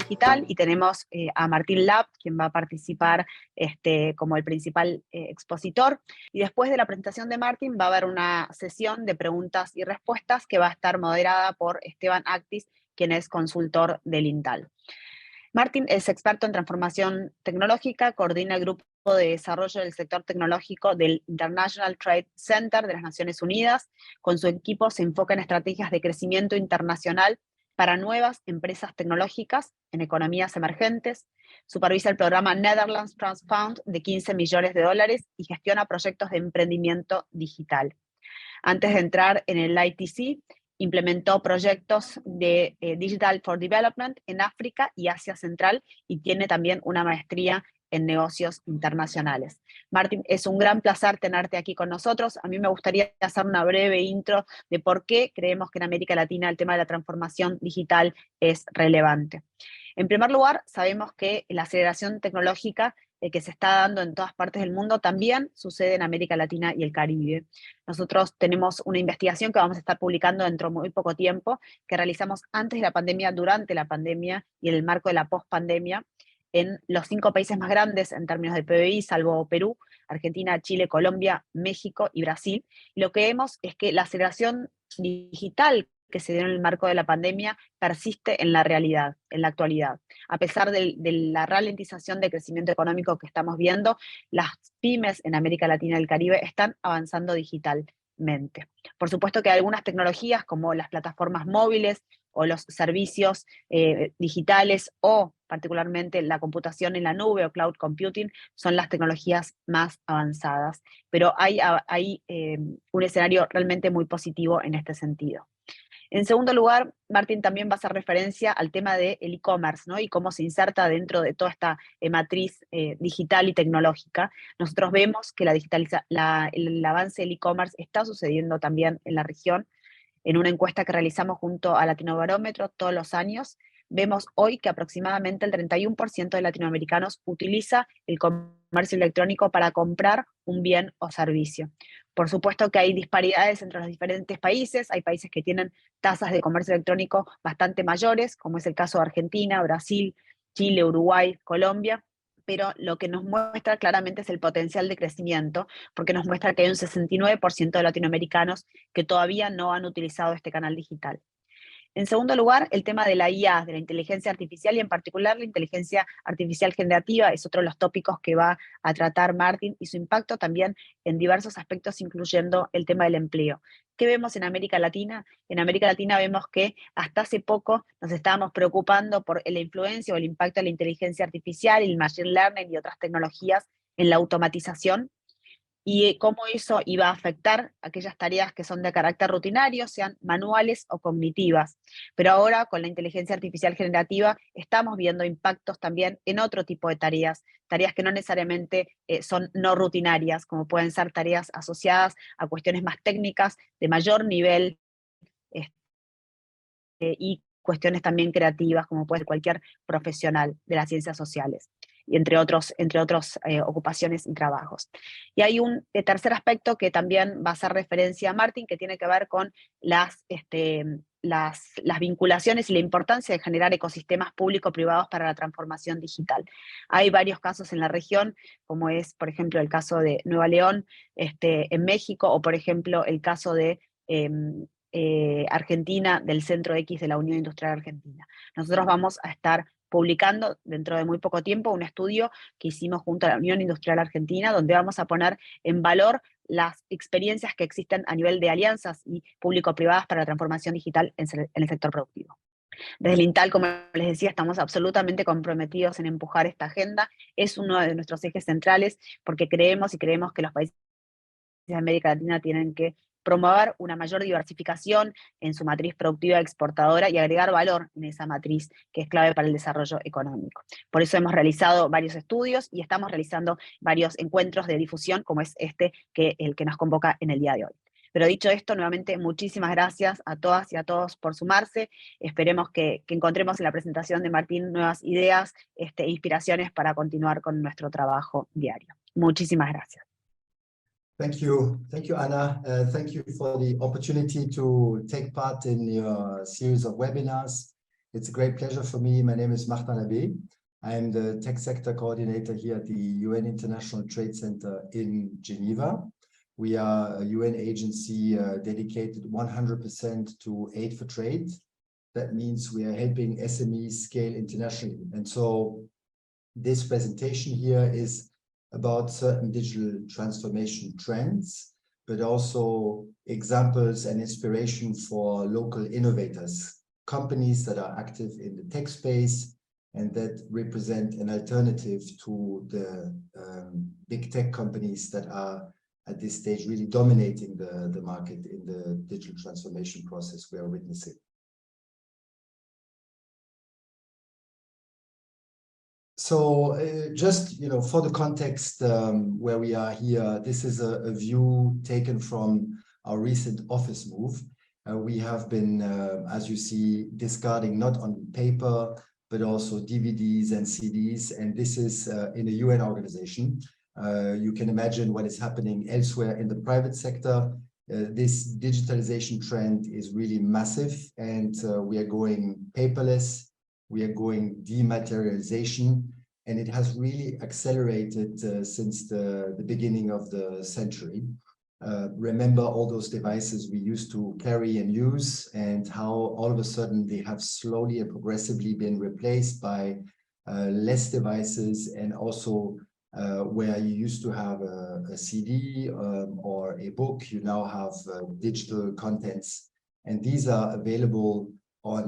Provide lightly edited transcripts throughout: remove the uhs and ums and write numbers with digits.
digital, y tenemos a Martin Labbé, quien va a participar como el principal expositor, y después de la presentación de Martin va a haber una sesión de preguntas y respuestas que va a estar moderada por Esteban Actis, quien es consultor del INTAL. Martin es experto en transformación tecnológica, coordina el grupo de desarrollo del sector tecnológico del International Trade Center de las Naciones Unidas. Con su equipo se enfoca en estrategias de crecimiento internacional para nuevas empresas tecnológicas en economías emergentes. Supervisa el programa Netherlands Trust Fund de $15 millones y gestiona proyectos de emprendimiento digital. Antes de entrar en el ITC, implementó proyectos de Digital for Development en África y Asia Central, y tiene también una maestría en negocios internacionales. Martin, es un gran placer tenerte aquí con nosotros. A mí me gustaría hacer una breve intro de por qué creemos que en América Latina el tema de la transformación digital es relevante. En primer lugar, sabemos que la aceleración tecnológica que se está dando en todas partes del mundo también sucede en América Latina y el Caribe. Nosotros tenemos una investigación que vamos a estar publicando dentro de muy poco tiempo, que realizamos antes de la pandemia, durante la pandemia y en el marco de la pospandemia, en los 5 países más grandes en términos de PBI, salvo Perú, Argentina, Chile, Colombia, México y Brasil. Y lo que vemos es que la aceleración digital que se dio en el marco de la pandemia persiste en la realidad, en la actualidad. A pesar de la ralentización de crecimiento económico que estamos viendo, las pymes en América Latina y el Caribe están avanzando digitalmente. Por supuesto que hay algunas tecnologías como las plataformas móviles o los servicios digitales, o particularmente la computación en la nube o cloud computing, son las tecnologías más avanzadas. Pero hay un escenario realmente muy positivo en este sentido. En segundo lugar, Martin también va a hacer referencia al tema del e-commerce, ¿no? Y cómo se inserta dentro de toda esta matriz digital y tecnológica. Nosotros vemos que el avance del e-commerce está sucediendo también en la región. En una encuesta que realizamos junto a Latinobarómetro todos los años, vemos hoy que aproximadamente el 31% de latinoamericanos utiliza el comercio electrónico para comprar un bien o servicio. Por supuesto que hay disparidades entre los diferentes países. Hay países que tienen tasas de comercio electrónico bastante mayores, como es el caso de Argentina, Brasil, Chile, Uruguay, Colombia, pero lo que nos muestra claramente es el potencial de crecimiento, porque nos muestra que hay un 69% de latinoamericanos que todavía no han utilizado este canal digital. En segundo lugar, el tema de la IA, de la inteligencia artificial, y en particular la inteligencia artificial generativa, es otro de los tópicos que va a tratar Martin, y su impacto también en diversos aspectos, incluyendo el tema del empleo. ¿Qué vemos en América Latina? En América Latina vemos que hasta hace poco nos estábamos preocupando por la influencia o el impacto de la inteligencia artificial, el machine learning y otras tecnologías en la automatización, y cómo eso iba a afectar aquellas tareas que son de carácter rutinario, sean manuales o cognitivas. Pero ahora, con la inteligencia artificial generativa, estamos viendo impactos también en otro tipo de tareas que no necesariamente son no rutinarias, como pueden ser tareas asociadas a cuestiones más técnicas, de mayor nivel, y cuestiones también creativas, como puede ser cualquier profesional de las ciencias sociales, y entre otras ocupaciones y trabajos. Y hay un tercer aspecto que también va a hacer referencia a Martin, que tiene que ver con las vinculaciones y la importancia de generar ecosistemas público-privados para la transformación digital. Hay varios casos en la región, como es, por ejemplo, el caso de Nueva León, en México, o por ejemplo, el caso de Argentina, del Centro X de la Unión Industrial Argentina. Nosotros vamos a estar publicando dentro de muy poco tiempo un estudio que hicimos junto a la Unión Industrial Argentina, donde vamos a poner en valor las experiencias que existen a nivel de alianzas y público-privadas para la transformación digital en el sector productivo. Desde el INTAL, como les decía, estamos absolutamente comprometidos en empujar esta agenda. Es uno de nuestros ejes centrales, porque creemos que los países de América Latina tienen que promover una mayor diversificación en su matriz productiva exportadora y agregar valor en esa matriz, que es clave para el desarrollo económico. Por eso hemos realizado varios estudios y estamos realizando varios encuentros de difusión, como es el que nos convoca en el día de hoy. Pero dicho esto, nuevamente, muchísimas gracias a todas y a todos por sumarse. Esperemos que encontremos en la presentación de Martín nuevas ideas e inspiraciones para continuar con nuestro trabajo diario. Muchísimas gracias. Thank you, Anna. Thank you for the opportunity to take part in your series of webinars. It's a great pleasure for me. My name is Martin Labbé. I'm the tech sector coordinator here at the UN International Trade Center in Geneva. We are a UN agency dedicated 100% to aid for trade. That means we are helping SMEs scale internationally. And so this presentation here is about certain digital transformation trends, but also examples and inspiration for local innovators, companies that are active in the tech space and that represent an alternative to the big tech companies that are at this stage really dominating the market in the digital transformation process we are witnessing. So just, for the context where we are here, this is a view taken from our recent office move. We have been, as you see, discarding not only paper, but also DVDs and CDs. And this is in a UN organization. You can imagine what is happening elsewhere in the private sector. This digitalization trend is really massive, and we are going paperless. We are going dematerialization, and it has really accelerated since the beginning of the century. Remember all those devices we used to carry and use, and how all of a sudden they have slowly and progressively been replaced by less devices, and also where you used to have a CD or a book, you now have digital contents, and these are available on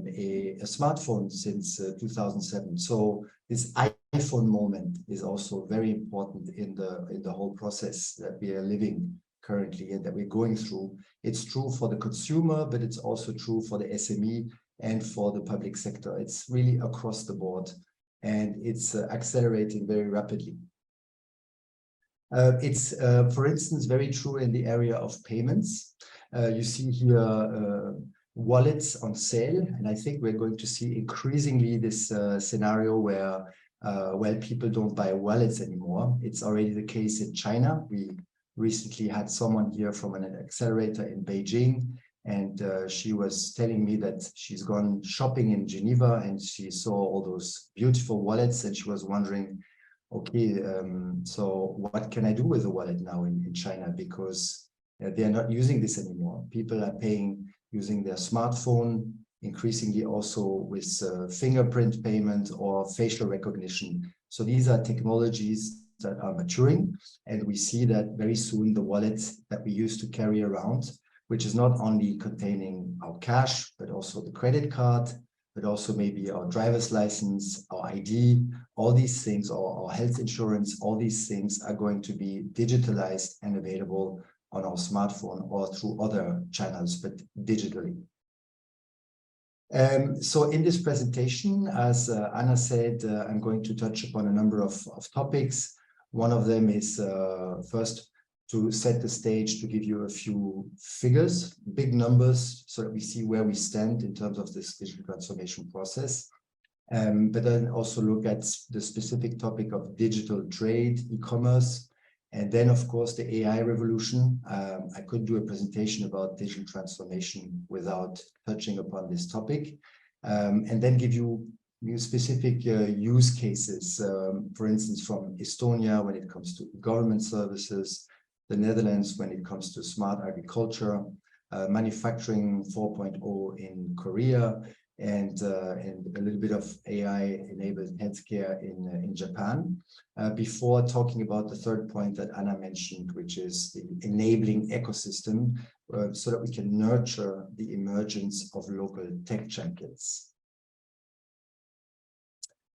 a smartphone since 2007. So this iPhone moment is also very important in the whole process that we are living currently and that we're going through. It's true for the consumer, but it's also true for the SME and for the public sector. It's really across the board, and it's accelerating very rapidly. It's, for instance, very true in the area of payments. You see here wallets on sale, and I think we're going to see increasingly this scenario where people don't buy wallets anymore. It's already the case in China. We recently had someone here from an accelerator in Beijing, and she was telling me that she's gone shopping in Geneva and she saw all those beautiful wallets, and she was wondering, okay, so what can I do with the wallet now in China? Because they're not using this anymore. People are paying using their smartphone, increasingly also with fingerprint payment or facial recognition. So these are technologies that are maturing, and we see that very soon the wallet that we used to carry around, which is not only containing our cash, but also the credit card, but also maybe our driver's license, our ID, all these things, or our health insurance, all these things are going to be digitalized and available on our smartphone or through other channels, but digitally. So in this presentation, as Anna said, I'm going to touch upon a number of topics. One of them is first to set the stage, to give you a few figures, big numbers, so that we see where we stand in terms of this digital transformation process. But then also look at the specific topic of digital trade, e-commerce, and then, of course, the AI revolution. I couldn't do a presentation about digital transformation without touching upon this topic, and then give you specific use cases, for instance, from Estonia when it comes to government services, the Netherlands when it comes to smart agriculture, manufacturing 4.0 in Korea, and a little bit of AI-enabled healthcare in Japan, before talking about the third point that Anna mentioned, which is the enabling ecosystem, so that we can nurture the emergence of local tech champions.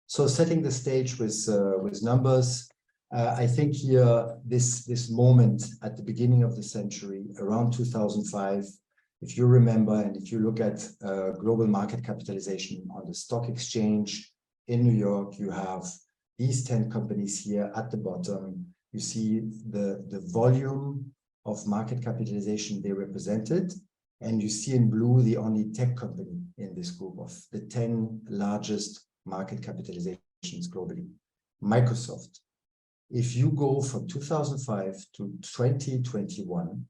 So setting the stage with numbers, I think here this moment at the beginning of the century, around 2005, if you remember, and if you look at global market capitalization on the stock exchange in New York, you have these 10 companies here at the bottom. You see the volume of market capitalization they represented, and you see in blue the only tech company in this group of the 10 largest market capitalizations globally, Microsoft. If you go from 2005 to 2021,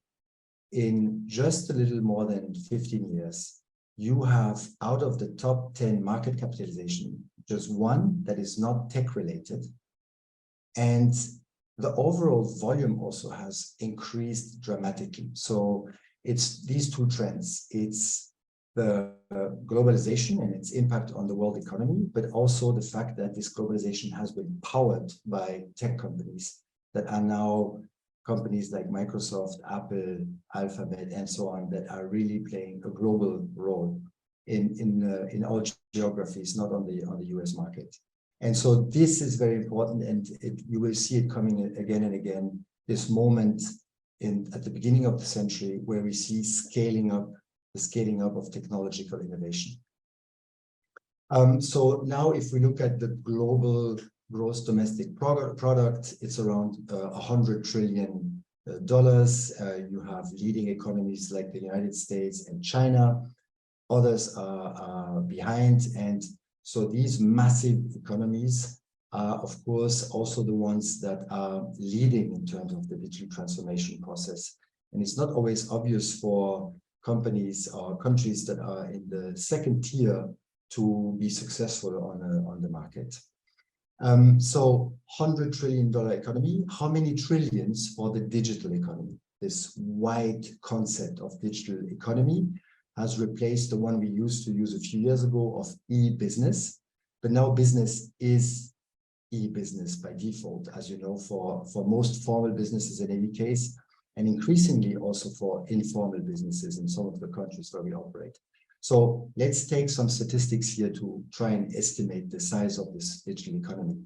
in just a little more than 15 years, you have out of the top 10 market capitalization, just one that is not tech related. And the overall volume also has increased dramatically. So it's these two trends. It's the globalization and its impact on the world economy, but also the fact that this globalization has been powered by tech companies that are now companies like Microsoft, Apple, Alphabet, and so on, that are really playing a global role in all geographies, not on the US market. And so this is very important, and you will see it coming again and again, this moment at the beginning of the century where we see the scaling up of technological innovation. So now if we look at the global gross domestic product, it's around $100 trillion. You have leading economies like the United States and China. Others are behind. And so these massive economies are, of course, also the ones that are leading in terms of the digital transformation process. And it's not always obvious for companies or countries that are in the second tier to be successful on the market. So $100 trillion economy, how many trillions for the digital economy? This wide concept of digital economy has replaced the one we used to use a few years ago of e-business, but now business is e-business by default, as you know, for most formal businesses in any case, and increasingly also for informal businesses in some of the countries where we operate. So let's take some statistics here to try and estimate the size of this digital economy.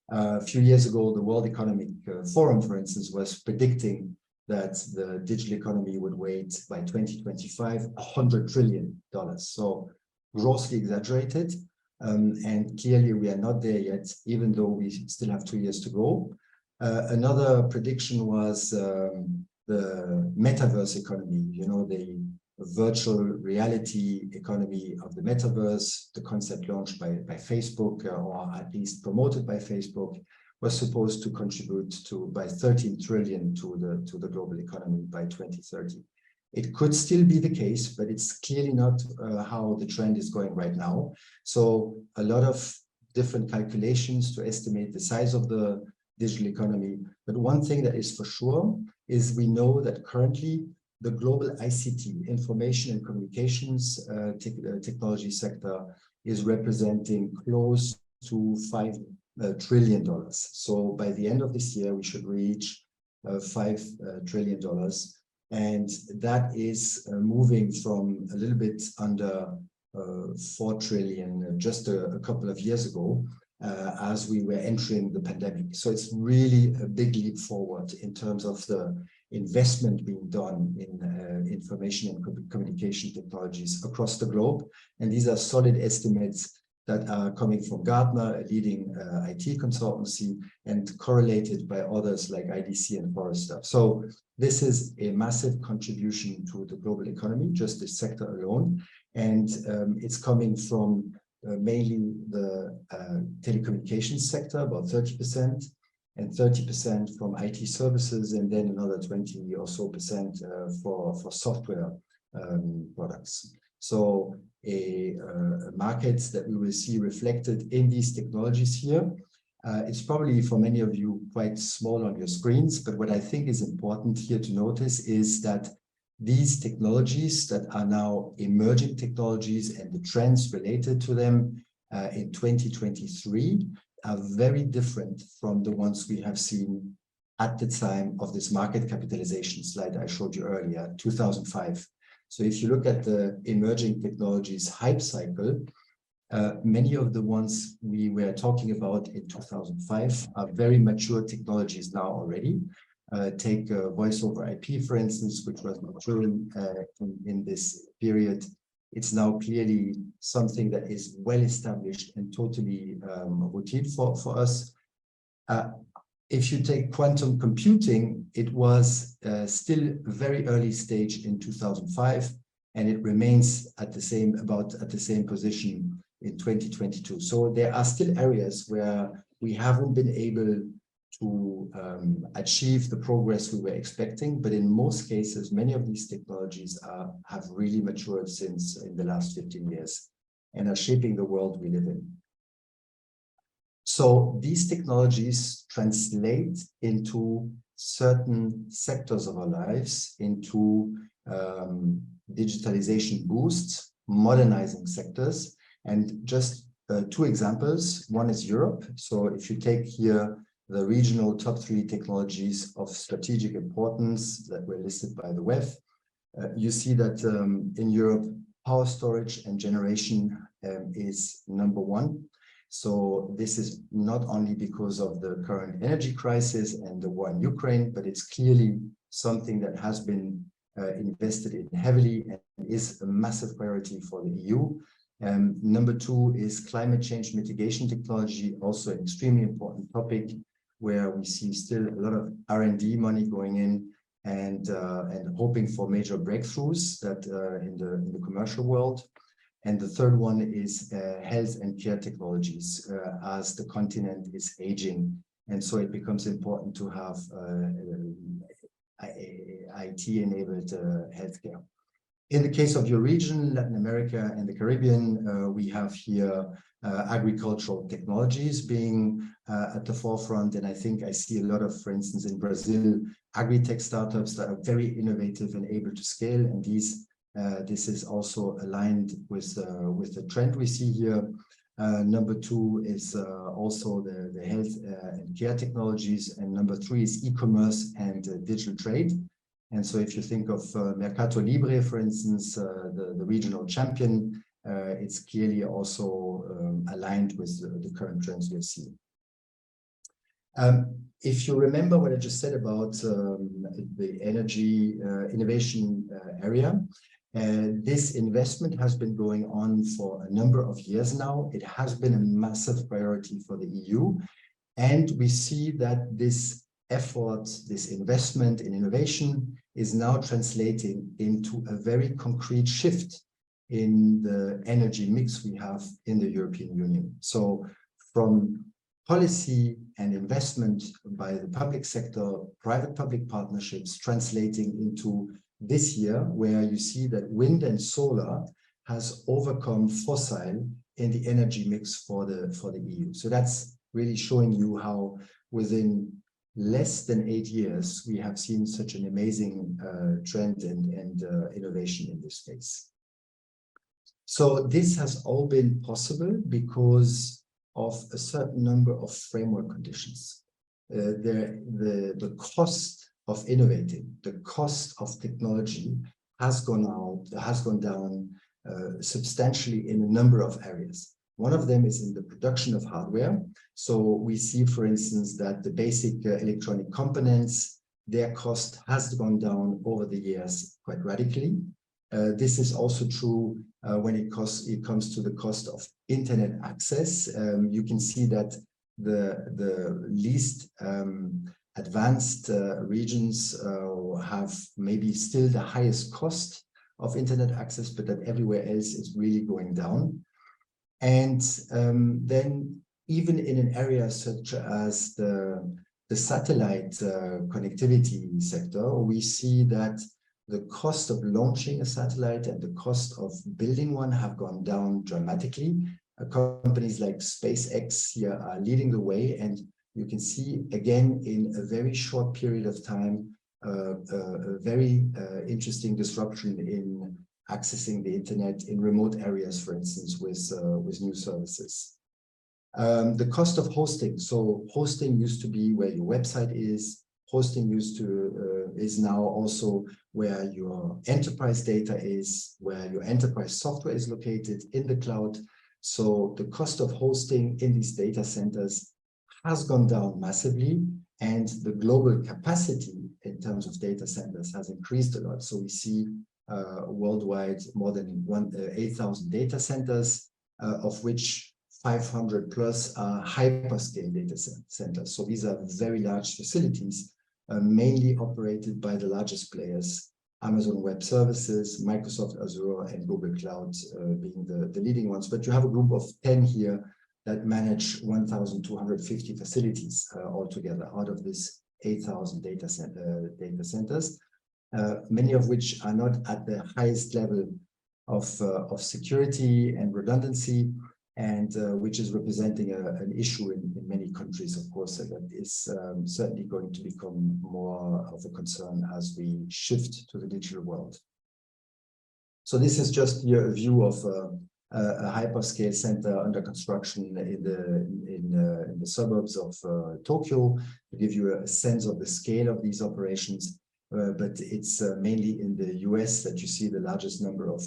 A few years ago, the World Economic Forum, for instance, was predicting that the digital economy would weight by 2025 $100 trillion. So grossly exaggerated. And clearly we are not there yet, even though we still have 2 years to go. Another prediction was the metaverse economy, you know, the virtual reality economy of the metaverse, the concept launched by Facebook, or at least promoted by Facebook, was supposed to contribute by 13 trillion to the global economy by 2030. It could still be the case, but it's clearly not how the trend is going right now. So a lot of different calculations to estimate the size of the digital economy. But one thing that is for sure is we know that currently the global ICT, information and communications technology sector, is representing close to $5 trillion. So by the end of this year, we should reach $5 trillion. And that is moving from a little bit under 4 trillion just a couple of years ago, as we were entering the pandemic. So it's really a big leap forward in terms of the investment being done in information and communication technologies across the globe. And these are solid estimates that are coming from Gartner, a leading IT consultancy, and correlated by others like IDC and Forrester. So this is a massive contribution to the global economy, just this sector alone. And it's coming from mainly the telecommunications sector, about 30%, and 30% from IT services, and then another 20 or so percent for software products. So a market that we will see reflected in these technologies here. It's probably for many of you quite small on your screens, but what I think is important here to notice is that these technologies that are now emerging technologies and the trends related to them in 2023 are very different from the ones we have seen at the time of this market capitalization slide I showed you earlier, 2005. So if you look at the emerging technologies hype cycle, many of the ones we were talking about in 2005 are very mature technologies now already. Take voice over IP, for instance, which was mature in this period. It's now clearly something that is well established and totally routine for us. If you take quantum computing, it was still very early stage in 2005, and it remains at the same position in 2022. So there are still areas where we haven't been able to achieve the progress we were expecting, but in most cases, many of these technologies have really matured since in the last 15 years and are shaping the world we live in. So these technologies translate into certain sectors of our lives, into digitalization boosts, modernizing sectors, and just two examples. One is Europe. So if you take here the regional top 3 technologies of strategic importance that were listed by the WEF, you see that in Europe, power storage and generation is number 1. So this is not only because of the current energy crisis and the war in Ukraine, but it's clearly something that has been invested in heavily and is a massive priority for the EU. Number 2 is climate change mitigation technology, also an extremely important topic where we see still a lot of R&D money going in and hoping for major breakthroughs that in the commercial world. And the third one is health and care technologies as the continent is aging. And so it becomes important to have IT-enabled healthcare. In the case of your region, Latin America and the Caribbean, we have here agricultural technologies being at the forefront. And I think I see a lot of, for instance, in Brazil, agri-tech startups that are very innovative and able to scale. And this is also aligned with the trend we see here. Number 2 is also the health and care technologies. And number 3 is e-commerce and digital trade. And so if you think of Mercado Libre, for instance, the regional champion, it's clearly also aligned with the current trends we're seeing. If you remember what I just said about the energy innovation area, this investment has been going on for a number of years now. It has been a massive priority for the EU. And we see that this effort, this investment in innovation is now translating into a very concrete shift in the energy mix we have in the European Union. So from policy and investment by the public sector, private-public partnerships translating into this year, where you see that wind and solar has overcome fossil in the energy mix for the EU. So that's really showing you how within less than 8 years, we have seen such an amazing trend and innovation in this space. So this has all been possible because of a certain number of framework conditions. The cost of innovating, the cost of technology has gone down substantially in a number of areas. One of them is in the production of hardware. So we see, for instance, that the basic electronic components, their cost has gone down over the years quite radically. This is also true when it comes to the cost of internet access. You can see that the least advanced regions have maybe still the highest cost of internet access, but that everywhere else is really going down. And then even in an area such as the satellite connectivity sector, we see that the cost of launching a satellite and the cost of building one have gone down dramatically. Companies like SpaceX here are leading the way, and you can see again in a very short period of time a very interesting disruption in accessing the internet in remote areas, for instance, with new services. The cost of hosting. So hosting used to be where your website is. Hosting is now also where your enterprise data is, where your enterprise software is located in the cloud. So the cost of hosting in these data centers has gone down massively, and the global capacity in terms of data centers has increased a lot. So we see worldwide more than 8,000 data centers, of which 500 plus are hyperscale data centers. So these are very large facilities, mainly operated by the largest players, Amazon Web Services, Microsoft Azure, and Google Cloud being the leading ones. But you have a group of 10 here that manage 1,250 facilities altogether out of this 8,000 data centers, many of which are not at the highest level of security and redundancy, and which is representing an issue in many countries, of course, that is certainly going to become more of a concern as we shift to the digital world. So this is just a view of a hyperscale center under construction in the suburbs of Tokyo, to give you a sense of the scale of these operations. But it's mainly in the US that you see the largest number of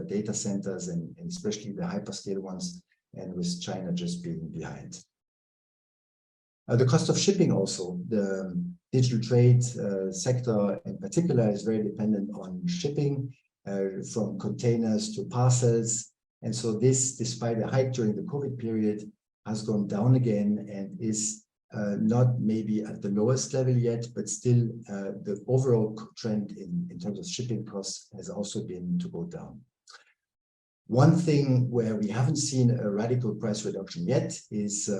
data centers, and especially the hyperscale ones, and with China just being behind. The cost of shipping also, the digital trade sector in particular is very dependent on shipping, from containers to parcels. And so this, despite a hike during the COVID period, has gone down again and is not maybe at the lowest level yet, but still the overall trend in terms of shipping costs has also been to go down. One thing where we haven't seen a radical price reduction yet is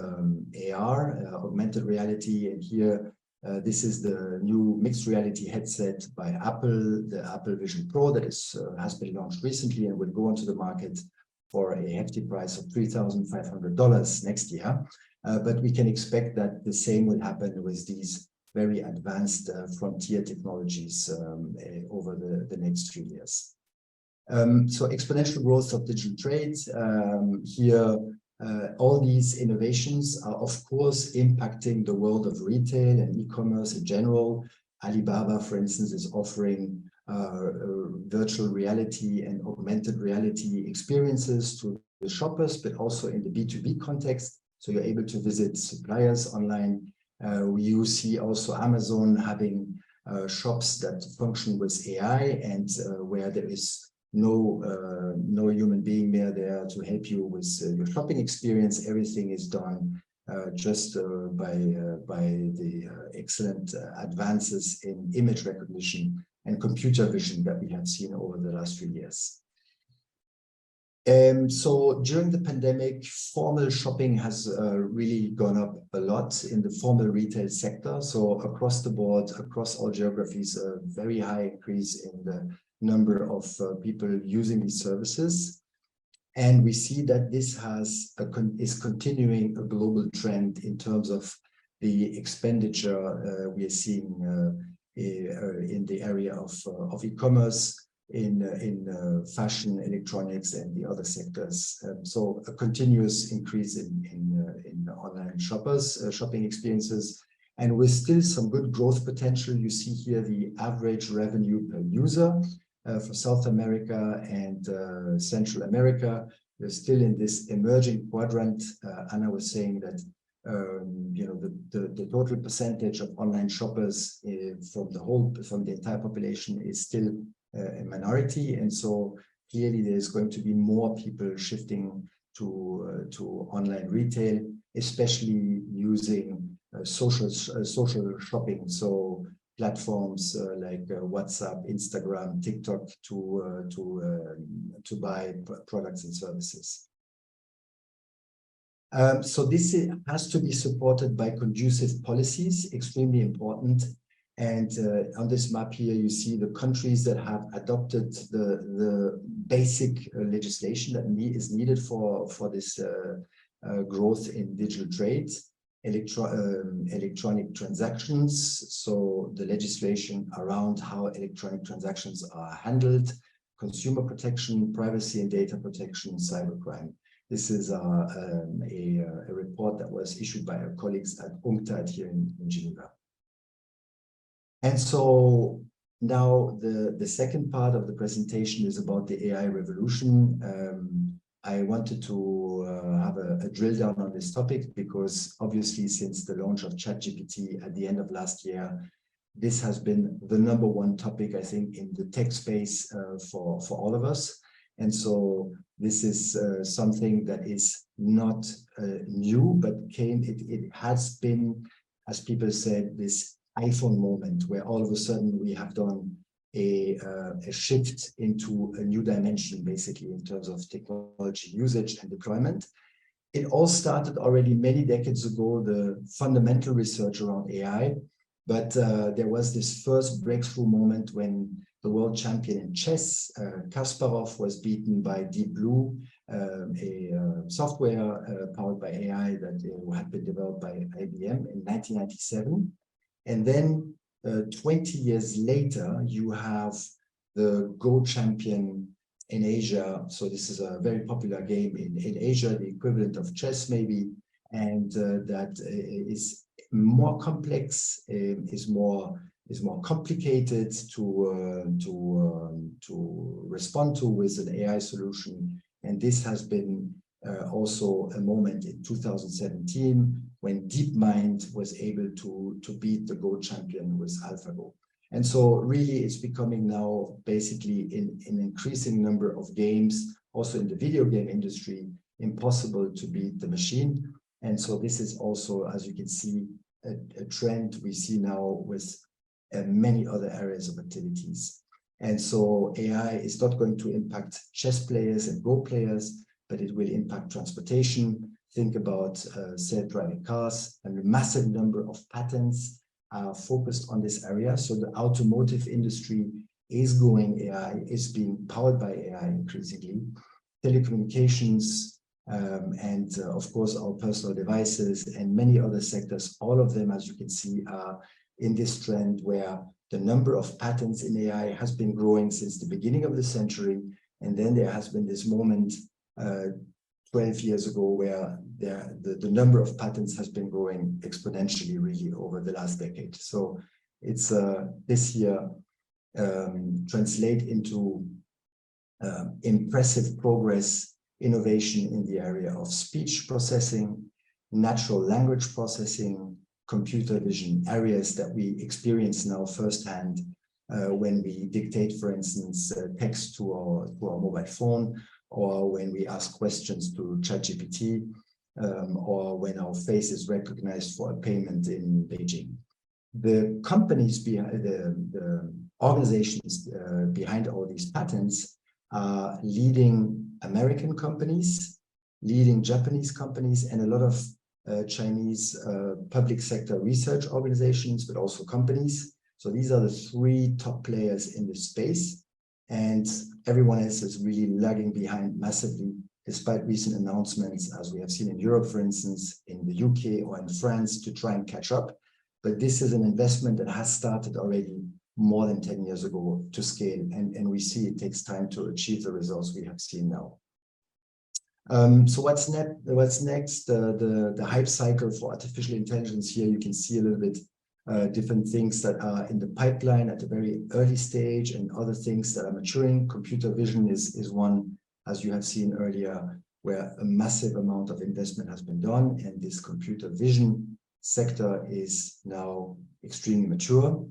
AR, augmented reality. And here, this is the new mixed reality headset by Apple, the Apple Vision Pro that has been launched recently and will go onto the market for a hefty price of $3,500 next year. But we can expect that the same will happen with these very advanced frontier technologies over the next few years. So exponential growth of digital trade. Here, all these innovations are, of course, impacting the world of retail and e-commerce in general. Alibaba, for instance, is offering virtual reality and augmented reality experiences to the shoppers, but also in the B2B context. So you're able to visit suppliers online. You see also Amazon having shops that function with AI, and where there is no human being there to help you with your shopping experience. Everything is done just by the excellent advances in image recognition and computer vision that we have seen over the last few years. So during the pandemic, formal shopping has really gone up a lot in the formal retail sector. So across the board, across all geographies, a very high increase in the number of people using these services. And we see that this is continuing a global trend in terms of the expenditure we are seeing in the area of e-commerce, in fashion, electronics, and the other sectors. So a continuous increase in online shopping experiences, and with still some good growth potential. You see here the average revenue per user for South America and Central America. We're still in this emerging quadrant. Anna was saying that the total percentage of online shoppers from the entire population is still a minority, and so clearly there's going to be more people shifting to online retail, especially using social shopping, so platforms like WhatsApp, Instagram, TikTok to buy products and services. So this has to be supported by conducive policies, extremely important. And on this map here, you see the countries that have adopted the basic legislation that is needed for this growth in digital trade. Electronic transactions, so the legislation around how electronic transactions are handled, consumer protection, privacy and data protection, cybercrime. This is a report that was issued by our colleagues at UNCTAD here in Geneva. And so now the second part of the presentation is about the AI revolution. I wanted to have a drill down on this topic because obviously since the launch of ChatGPT at the end of last year, this has been the #1 topic, I think, in the tech space for all of us. And so this is something that is not new, but it has been, as people said, this iPhone moment where all of a sudden we have done a shift into a new dimension, basically, in terms of technology usage and deployment. it all started already many decades ago, the fundamental research around AI, but there was this first breakthrough moment when the world champion in chess, Kasparov, was beaten by Deep Blue, a software powered by AI that had been developed by IBM in 1997. And then 20 years later, you have the Go champion in Asia. So this is a very popular game in Asia, the equivalent of chess maybe, and that is more complex, is more complicated to respond to with an AI solution. And this has been also a moment in 2017 when DeepMind was able to beat the Go champion with AlphaGo. And so really it's becoming now basically in an increasing number of games, also in the video game industry, impossible to beat the machine. And so this is also, as you can see, a trend we see now with many other areas of activities. And so AI is not going to impact chess players and Go players, but it will impact transportation. Think about self-driving cars, and a massive number of patents are focused on this area. So the automotive industry is going AI, is being powered by AI increasingly. Telecommunications, and of course our personal devices and many other sectors, all of them, as you can see, are in this trend where the number of patents in AI has been growing since the beginning of the century. And then there has been this moment 12 years ago where the number of patents has been growing exponentially really over the last decade. So it's this year translate into impressive progress, innovation in the area of speech processing, natural language processing, computer vision, areas that we experience now firsthand when we dictate, for instance, text to our mobile phone, or when we ask questions to ChatGPT, or when our face is recognized for a payment in Beijing. The companies behind the organizations behind all these patents are leading American companies, leading Japanese companies, and a lot of Chinese public sector research organizations, but also companies. So these are the three top players in this space, and everyone else is really lagging behind massively, despite recent announcements, as we have seen in Europe, for instance, in the UK or in France, to try and catch up. But this is an investment that has started already more than 10 years ago to scale, and we see it takes time to achieve the results we have seen now. So what's next? The hype cycle for artificial intelligence. Here you can see a little bit different things that are in the pipeline at a very early stage, and other things that are maturing. Computer vision is one, as you have seen earlier, where a massive amount of investment has been done, and this computer vision sector is now extremely mature.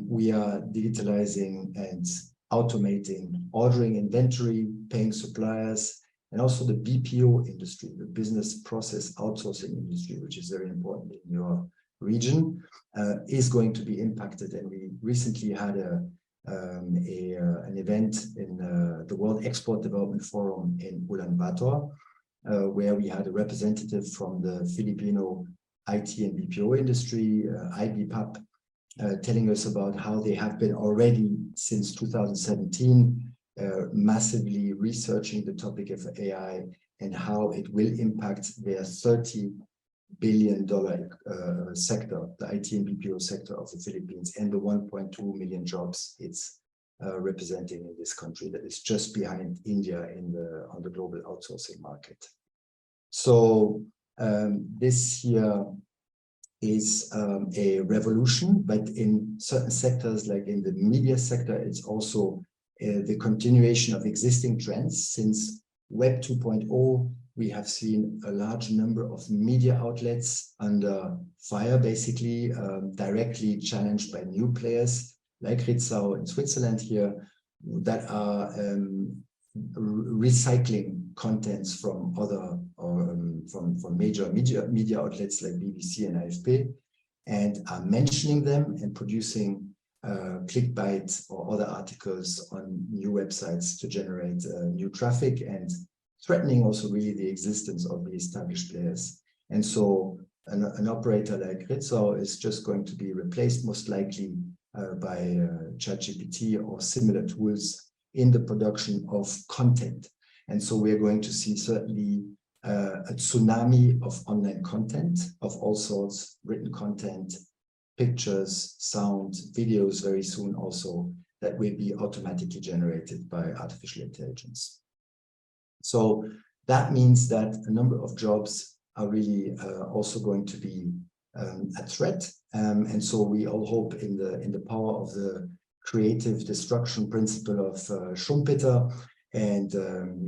We are digitalizing and automating ordering, inventory, paying suppliers, and also the BPO industry, the business process outsourcing industry, which is very important in your region, is going to be impacted. And we recently had an event in the World Export Development Forum in Ulaanbaatar, where we had a representative from the Filipino IT and BPO industry, IBPAP, telling us about how they have been already since 2017 massively researching the topic of AI and how it will impact their $30 billion sector, the IT and BPO sector of the Philippines, and the 1.2 million jobs it's representing in this country that is just behind India on the global outsourcing market. So this here is a revolution, but in certain sectors, like in the media sector, it's also the continuation of existing trends. Since Web 2.0, we have seen a large number of media outlets under fire, basically directly challenged by new players like Ritzau in Switzerland here, that are recycling contents from other from major media outlets like BBC and AFP, and are mentioning them and producing clickbait or other articles on new websites to generate new traffic and threatening also really the existence of the established players. And so an operator like Ritzau is just going to be replaced most likely by ChatGPT or similar tools in the production of content. And so we're going to see certainly a tsunami of online content of all sorts, written content, pictures, sound, videos very soon also, that will be automatically generated by artificial intelligence. So that means that a number of jobs are really also going to be a threat. And so we all hope in the power of the creative destruction principle of Schumpeter. And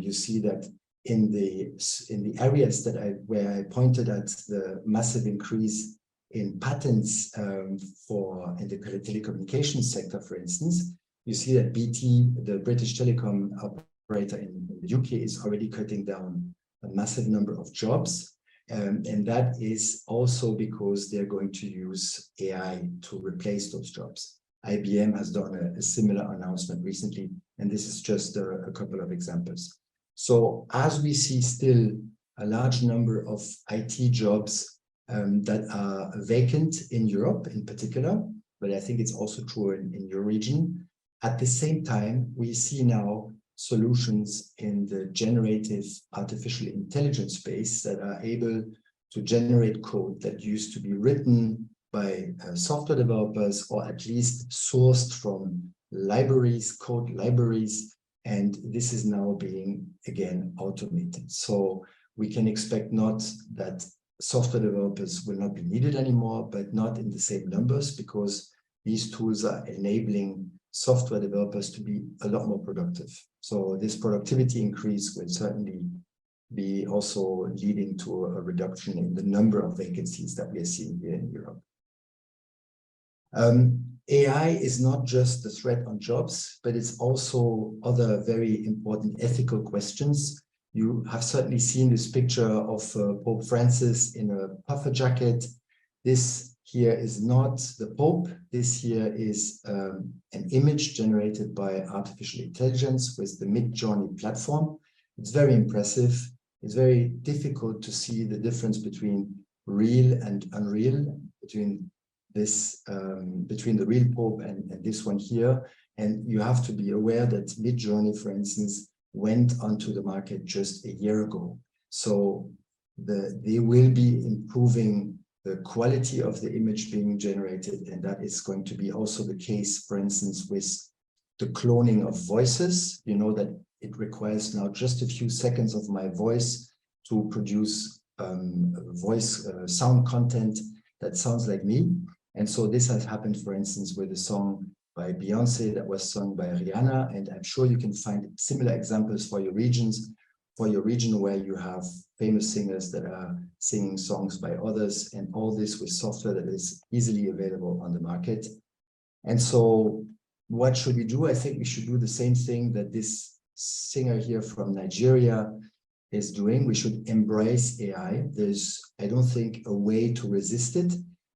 you see that in the areas where I pointed at the massive increase in patents in the telecommunications sector, for instance, you see that BT, the British telecom operator in the UK, is already cutting down a massive number of jobs. And that is also because they're going to use AI to replace those jobs. IBM has done a similar announcement recently, and this is just a couple of examples. So as we see still a large number of IT jobs that are vacant in Europe in particular, but I think it's also true in your region, at the same time, we see now solutions in the generative artificial intelligence space that are able to generate code that used to be written by software developers, or at least sourced from libraries, code libraries, and this is now being again automated. So we can expect not that software developers will not be needed anymore, but not in the same numbers, because these tools are enabling software developers to be a lot more productive. So this productivity increase will certainly be also leading to a reduction in the number of vacancies that we are seeing here in Europe. AI is not just the threat on jobs, but it's also other very important ethical questions. You have certainly seen this picture of Pope Francis in a puffer jacket. This here is not the Pope. This here is an image generated by artificial intelligence with the Midjourney platform. It's very impressive. It's very difficult to see the difference between real and unreal, between the real Pope and this one here. And you have to be aware that Midjourney, for instance, went onto the market just a year ago. So they will be improving the quality of the image being generated, and that is going to be also the case, for instance, with the cloning of voices. You know that it requires now just a few seconds of my voice to produce sound content that sounds like me. And so this has happened, for instance, with a song by Beyonce that was sung by Rihanna, and I'm sure you can find similar examples for your regions, for your region where you have famous singers that are singing songs by others, and all this with software that is easily available on the market. And so what should we do? I think we should do the same thing that this singer here from Nigeria is doing. We should embrace AI. There's, I don't think, a way to resist it.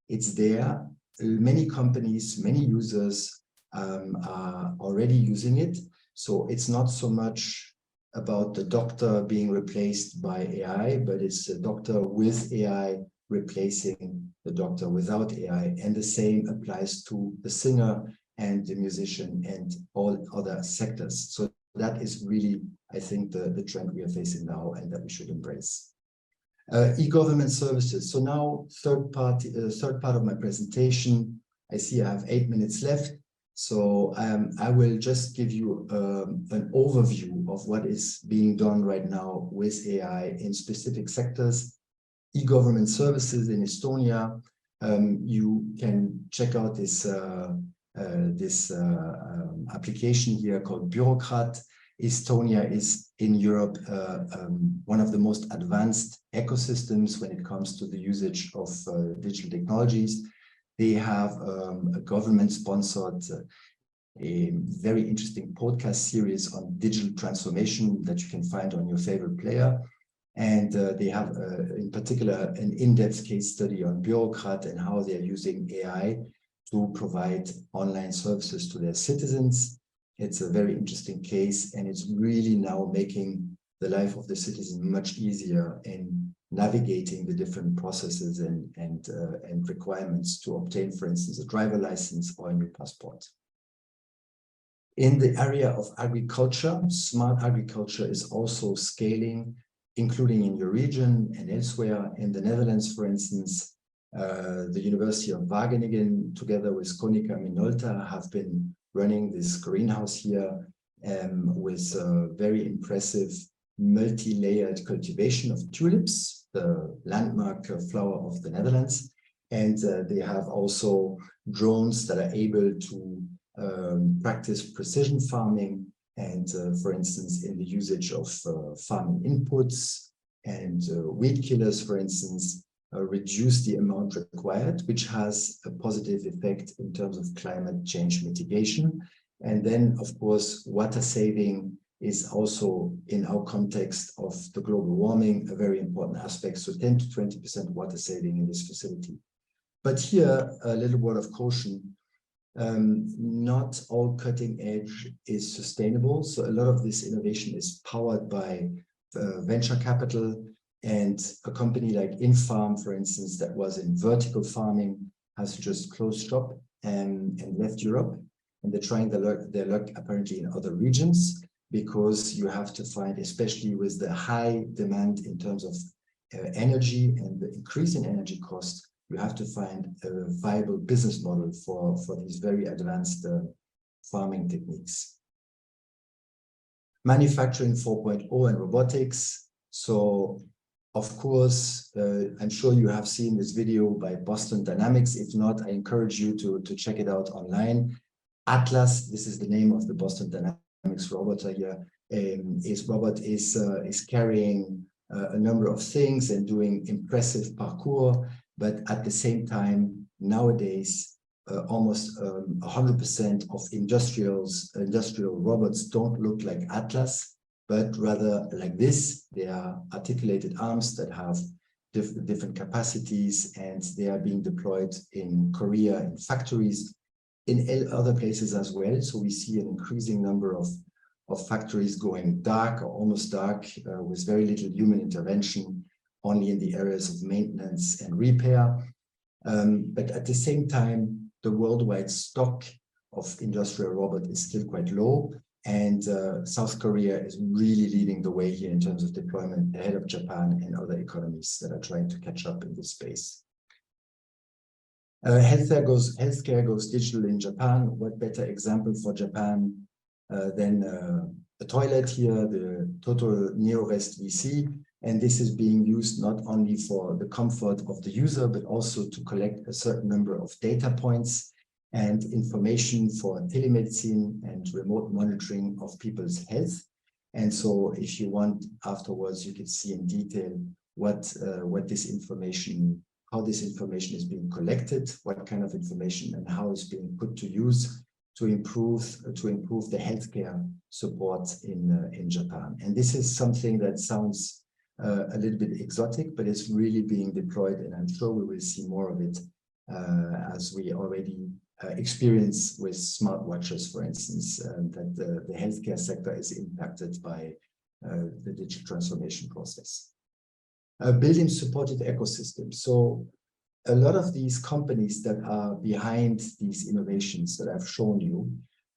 It's there. Many companies, many users are already using it. So it's not so much about the doctor being replaced by AI, but it's the doctor with AI replacing the doctor without AI. And the same applies to the singer and the musician and all other sectors. So that is really, I think, the trend we are facing now and that we should embrace. E-government services. So now third part of my presentation. I see I have 8 minutes left. So I will just give you an overview of what is being done right now with AI in specific sectors. E-government services in Estonia. You can check out this application here called Bureaucrat. Estonia is in Europe one of the most advanced ecosystems when it comes to the usage of digital technologies. They have a government-sponsored, a very interesting podcast series on digital transformation that you can find on your favorite player. And they have, in particular, an in-depth case study on Bureaucrat and how they're using AI to provide online services to their citizens. It's a very interesting case, and it's really now making the life of the citizen much easier in navigating the different processes and requirements to obtain, for instance, a driver license or a new passport. In the area of agriculture, smart agriculture is also scaling, including in your region and elsewhere. In the Netherlands, for instance, the University of Wageningen, together with Konica Minolta, have been running this greenhouse here with a very impressive multi-layered cultivation of tulips, the landmark flower of the Netherlands. And they have also drones that are able to practice precision farming and, for instance, in the usage of farming inputs and weed killers, for instance, reduce the amount required, which has a positive effect in terms of climate change mitigation. And then, of course, water saving is also, in our context of the global warming, a very important aspect. So 10 to 20% water saving in this facility. But here, a little word of caution. Not all cutting edge is sustainable. So a lot of this innovation is powered by venture capital, and a company like Infarm, for instance, that was in vertical farming, has just closed shop and left Europe. And they're trying their luck apparently in other regions, because you have to find, especially with the high demand in terms of energy and the increase in energy cost, you have to find a viable business model for these very advanced farming techniques. Manufacturing 4.0 and robotics. So, of course, I'm sure you have seen this video by Boston Dynamics. If not, I encourage you to check it out online. Atlas, this is the name of the Boston Dynamics robot here. Robot is carrying a number of things and doing impressive parkour. But at the same time, nowadays, almost 100% of industrial robots don't look like Atlas, but rather like this. They are articulated arms that have different capacities, and they are being deployed in Korea in factories, in other places as well. So we see an increasing number of factories going dark or almost dark with very little human intervention, only in the areas of maintenance and repair. But at the same time, the worldwide stock of industrial robot is still quite low. And South Korea is really leading the way here in terms of deployment ahead of Japan and other economies that are trying to catch up in this space. Healthcare goes digital in Japan. What better example for Japan than a toilet here, the Total NeoRest VC. And this is being used not only for the comfort of the user, but also to collect a certain number of data points and information for telemedicine and remote monitoring of people's health. And so if you want, afterwards, you can see in detail what this information, how this information is being collected, what kind of information and how it's being put to use to improve the healthcare support in Japan. And this is something that sounds a little bit exotic, but it's really being deployed, and I'm sure we will see more of it as we already experience with smartwatches, for instance, that the healthcare sector is impacted by the digital transformation process. Building supportive ecosystems. So a lot of these companies that are behind these innovations that I've shown you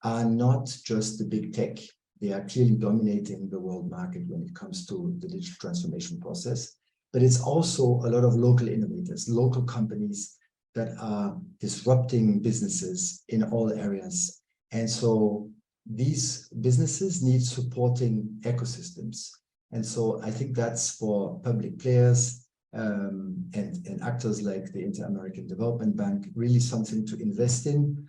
are not just the big tech. They are clearly dominating the world market when it comes to the digital transformation process. But it's also a lot of local innovators, local companies that are disrupting businesses in all areas. And so these businesses need supporting ecosystems. And so I think that's for public players and actors like the Inter-American Development Bank, really something to invest in.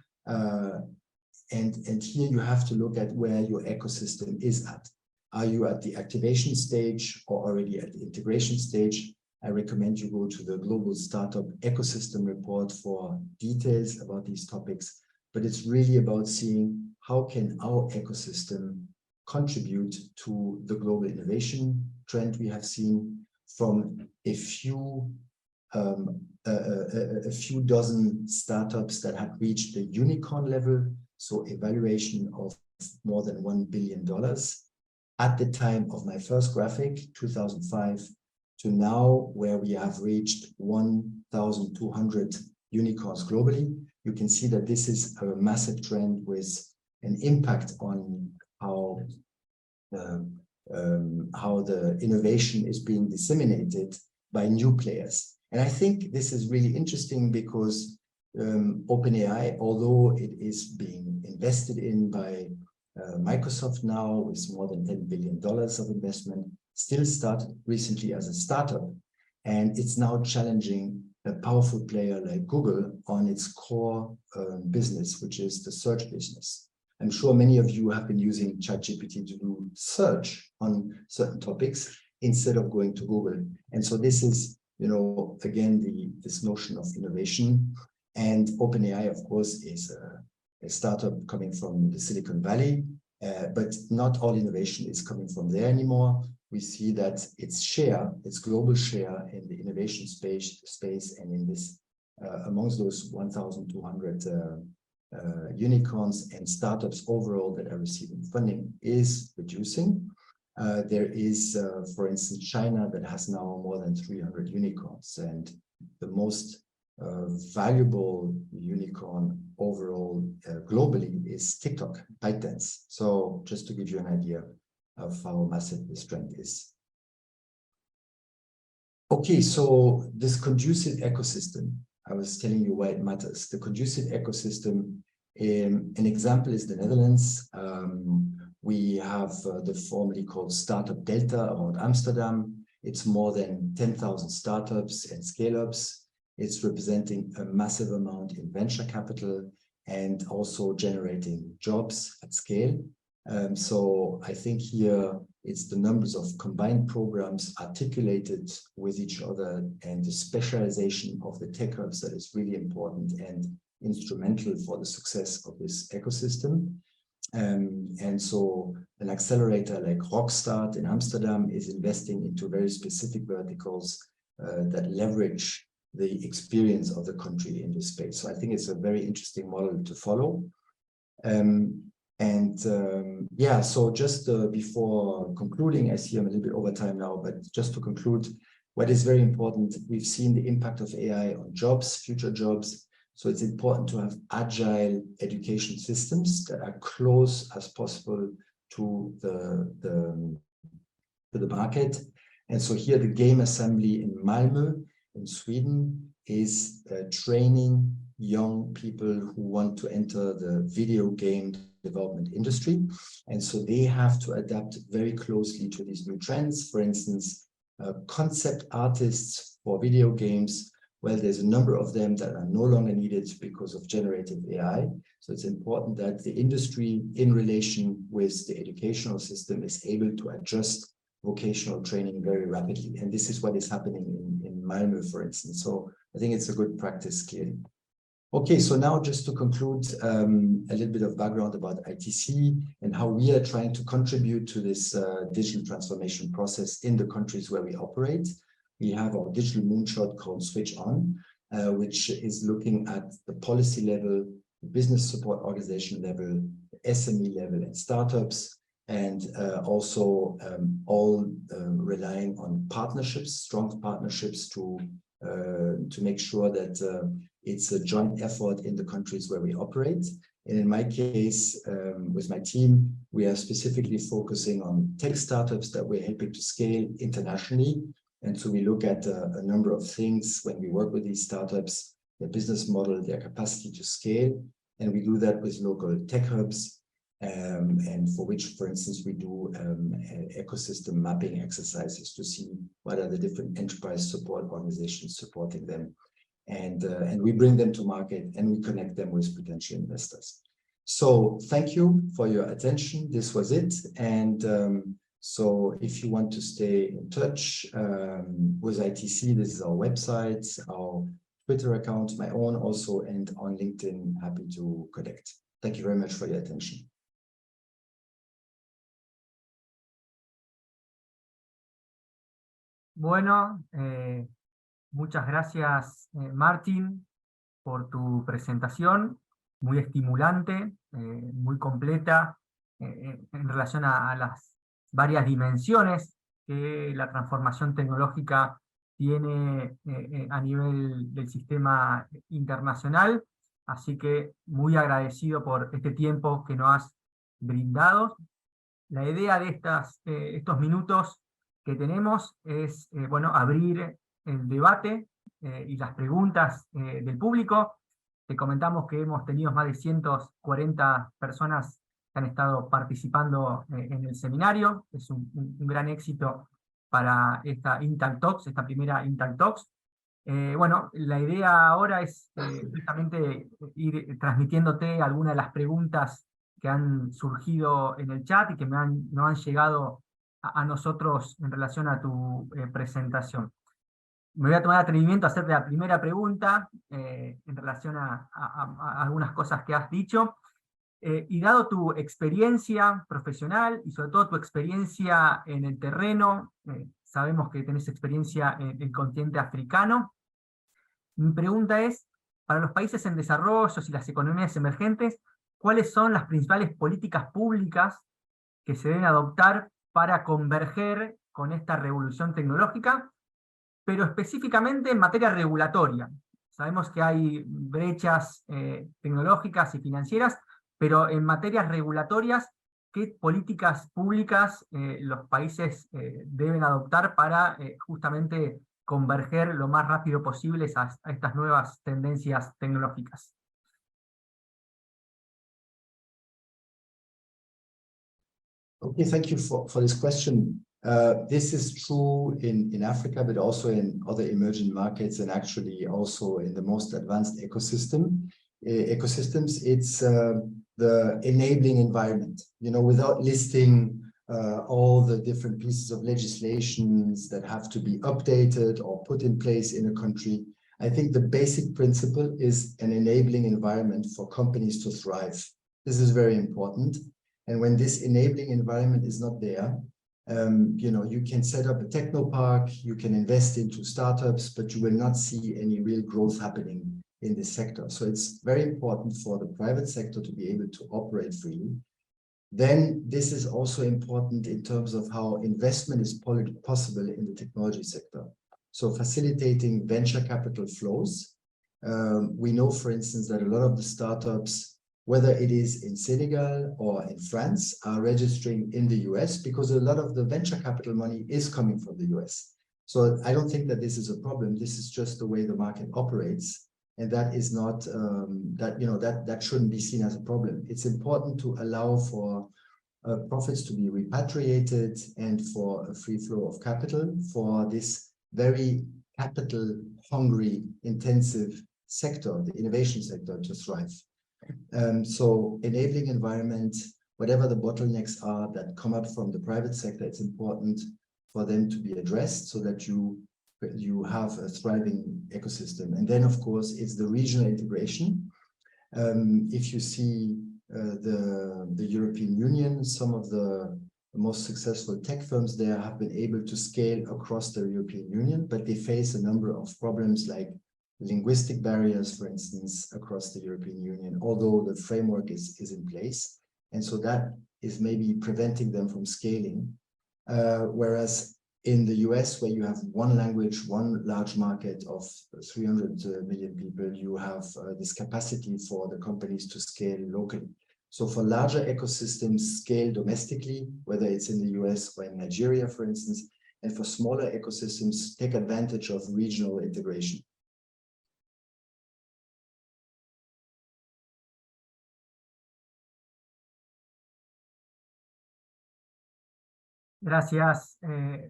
And here you have to look at where your ecosystem is at. Are you at the activation stage or already at the integration stage? I recommend you go to the Global Startup Ecosystem Report for details about these topics. But it's really about seeing how can our ecosystem contribute to the global innovation trend we have seen from a few dozen startups that had reached the unicorn level. So evaluation of more than $1 billion at the time of my first graphic, 2005, to now where we have reached 1,200 unicorns globally. You can see that this is a massive trend with an impact on how the innovation is being disseminated by new players. And I think this is really interesting because OpenAI, although it is being invested in by Microsoft now with more than $10 billion of investment, still started recently as a startup. And it's now challenging a powerful player like Google on its core business, which is the search business. I'm sure many of you have been using ChatGPT to do search on certain topics instead of going to Google. And so this is, again, this notion of innovation. And OpenAI, of course, is a startup coming from the Silicon Valley, but not all innovation is coming from there anymore. We see that its global share in the innovation space and in this, amongst those 1,200 unicorns and startups overall that are receiving funding is reducing. There is, for instance, China that has now more than 300 unicorns, and the most valuable unicorn overall globally is TikTok, ByteDance. So just to give you an idea of how massive this trend is. Okay, so this conducive ecosystem, I was telling you why it matters. The conducive ecosystem, an example is the Netherlands. We have the formerly called Startup Delta around Amsterdam. It's more than 10,000 startups and scale-ups. It's representing a massive amount in venture capital and also generating jobs at scale. So I think here it's the numbers of combined programs articulated with each other and the specialization of the tech hubs that is really important and instrumental for the success of this ecosystem. And so an accelerator like Rockstart in Amsterdam is investing into very specific verticals that leverage the experience of the country in this space. So I think it's a very interesting model to follow. Yeah, so just before concluding, I see I'm a little bit over time now, but just to conclude, what is very important, we've seen the impact of AI on jobs, future jobs. So it's important to have agile education systems that are close as possible to the market. And so here the game assembly in Malmö in Sweden is training young people who want to enter the video game development industry. And so they have to adapt very closely to these new trends. For instance, concept artists for video games, well, there's a number of them that are no longer needed because of generative AI. So it's important that the industry in relation with the educational system is able to adjust vocational training very rapidly. And this is what is happening in Malmö, for instance. So I think it's a good practice clearly. Okay, so now just to conclude, a little bit of background about ITC and how we are trying to contribute to this digital transformation process in the countries where we operate. We have our digital moonshot called Switch On, which is looking at the policy level, business support organization level, SME level, and startups, and also all relying on partnerships, strong partnerships to make sure that it's a joint effort in the countries where we operate. And in my case, with my team, we are specifically focusing on tech startups that we're helping to scale internationally. And so we look at a number of things when we work with these startups, their business model, their capacity to scale. And we do that with local tech hubs, and for which, for instance, we do ecosystem mapping exercises to see what are the different enterprise support organizations supporting them. And we bring them to market and we connect them with potential investors. So thank you for your attention. This was it. And so if you want to stay in touch with ITC, this is our website, our Twitter account, my own also, and on LinkedIn, happy to connect. Thank you very much for your attention. Bueno, muchas gracias, Martin, por tu presentación, muy estimulante, muy completa en relación a las varias dimensiones que la transformación tecnológica tiene a nivel del sistema internacional, así que muy agradecido por este tiempo que nos has brindado. La idea de estos minutos que tenemos es bueno, abrir el debate y las preguntas del público. Te comentamos que hemos tenido más de 140 personas que han estado participando en el seminario. Es un gran éxito para esta INTAL Talks, esta primera INTAL Talks. Bueno, la idea ahora es justamente ir transmitiéndote algunas de las preguntas que han surgido en el chat y que nos han llegado a nosotros en relación a tu presentación. Me voy a tomar el atrevimiento a hacerte la primera pregunta en relación a algunas cosas que has dicho. Y dado tu experiencia profesional y sobre todo tu experiencia en el terreno, sabemos que tenés experiencia en el continente africano, mi pregunta es, para los países en desarrollo y las economías emergentes, ¿cuáles son las principales políticas públicas que se deben adoptar para converger con esta revolución tecnológica, pero específicamente en materia regulatoria? Sabemos que hay brechas tecnológicas y financieras, pero en materias regulatorias, ¿qué políticas públicas los países deben adoptar para justamente converger lo más rápido posible a estas nuevas tendencias tecnológicas? Okay, thank you for this question. This is true in Africa, but also in other emerging markets, and actually also in the most advanced ecosystems. It's the enabling environment. You know, without listing all the different pieces of legislations that have to be updated or put in place in a country, I think the basic principle is an enabling environment for companies to thrive. This is very important. And when this enabling environment is not there, you know, you can set up a techno park, you can invest into startups, but you will not see any real growth happening in this sector. So it's very important for the private sector to be able to operate freely. Then this is also important in terms of how investment is possible in the technology sector. So facilitating venture capital flows. We know, for instance, that a lot of the startups, whether it is in Senegal or in France, are registering in the US because a lot of the venture capital money is coming from the US. So I don't think that this is a problem. This is just the way the market operates. And that is not, that shouldn't be seen as a problem. It's important to allow for profits to be repatriated and for a free flow of capital for this very capital hungry, intensive sector, the innovation sector, to thrive. So enabling environment, whatever the bottlenecks are that come up from the private sector, it's important for them to be addressed so that you have a thriving ecosystem. And then, of course, it's the regional integration. If you see the European Union, some of the most successful tech firms there have been able to scale across the European Union, but they face a number of problems like linguistic barriers, for instance, across the European Union, although the framework is in place. And so that is maybe preventing them from scaling. Whereas in the US, where you have one language, one large market of 300 million people, you have this capacity for the companies to scale locally. So for larger ecosystems, scale domestically, whether it's in the US or in Nigeria, for instance, and for smaller ecosystems, take advantage of regional integration. Gracias,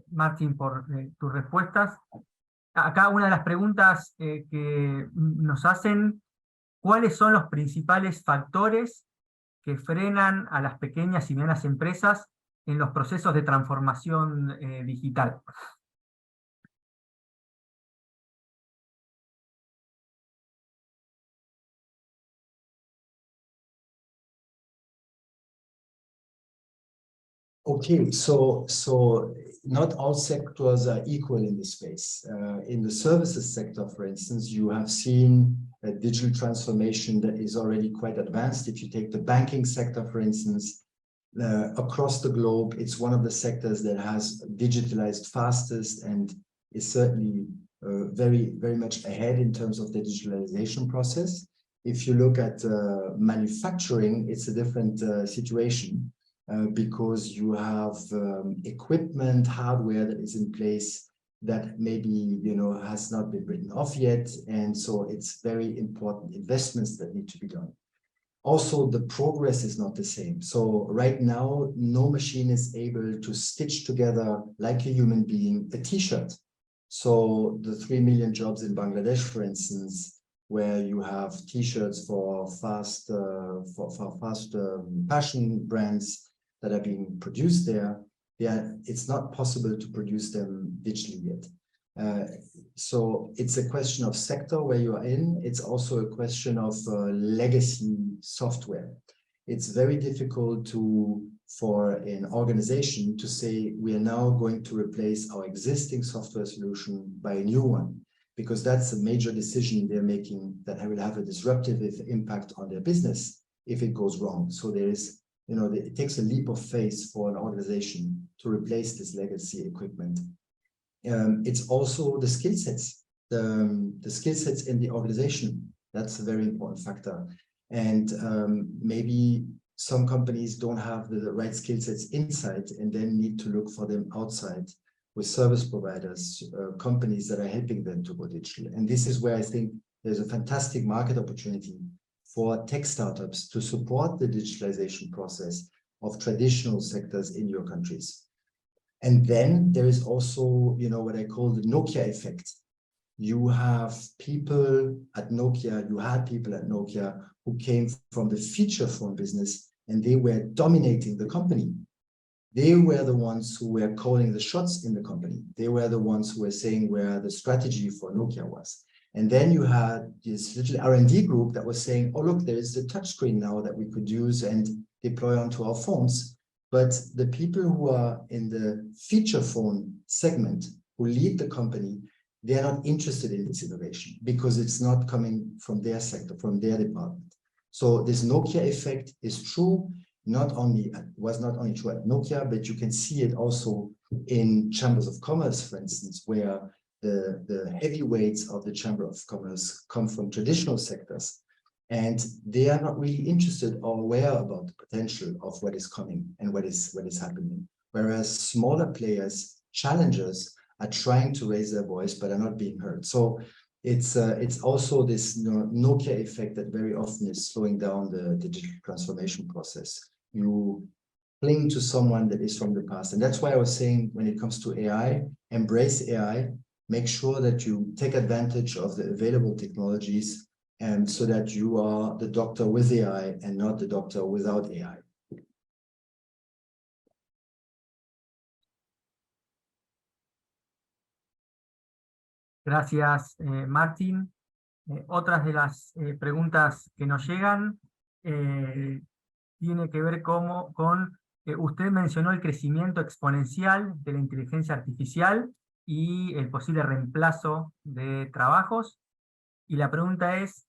Martin, por tus respuestas. Acá una de las preguntas que nos hacen, ¿cuáles son los principales factores que frenan a las pequeñas y medianas empresas en los procesos de transformación digital? Okay, so not all sectors are equal in this space. In the services sector, for instance, you have seen a digital transformation that is already quite advanced. If you take the banking sector, for instance, across the globe, it's one of the sectors that has digitalized fastest and is certainly very, very much ahead in terms of the digitalization process. If you look at manufacturing, it's a different situation because you have equipment, hardware that is in place that maybe, has not been written off yet. And so it's very important investments that need to be done. Also, the progress is not the same. So right now, no machine is able to stitch together like a human being a t-shirt. So the 3 million jobs in Bangladesh, for instance, where you have t-shirts for fast fashion brands that are being produced there, it's not possible to produce them digitally yet. So it's a question of sector where you are in. It's also a question of legacy software. It's very difficult for an organization to say we are now going to replace our existing software solution by a new one, because that's a major decision they're making that will have a disruptive impact on their business if it goes wrong. So there is, it takes a leap of faith for an organization to replace this legacy equipment. It's also the skill sets, the skill sets in the organization. That's a very important factor. And maybe some companies don't have the right skill sets inside and then need to look for them outside with service providers, companies that are helping them to go digital. And this is where I think there's a fantastic market opportunity for tech startups to support the digitalization process of traditional sectors in your countries. And then there is also, what I call the Nokia effect. You have people at Nokia, you had people at Nokia who came from the feature phone business and they were dominating the company. They were the ones who were calling the shots in the company. They were the ones who were saying where the strategy for Nokia was. And then you had this little R&D group that was saying, oh, look, there is a touchscreen now that we could use and deploy onto our phones. But the people who are in the feature phone segment, who lead the company, they are not interested in this innovation because it's not coming from their sector, from their department. So this Nokia effect is true, was not only true at Nokia, but you can see it also in chambers of commerce, for instance, where the heavyweights of the chamber of commerce come from traditional sectors. And they are not really interested or aware about the potential of what is coming and what is happening. Whereas smaller players, challengers, are trying to raise their voice but are not being heard. So it's also this Nokia effect that very often is slowing down the digital transformation process. You cling to someone that is from the past. And that's why I was saying when it comes to AI, embrace AI, make sure that you take advantage of the available technologies and so that you are the doctor with AI and not the doctor without AI. Gracias, Martin. Otras de las preguntas que nos llegan tiene que ver con usted mencionó el crecimiento exponencial de la inteligencia artificial y el posible reemplazo de trabajos. Y la pregunta es,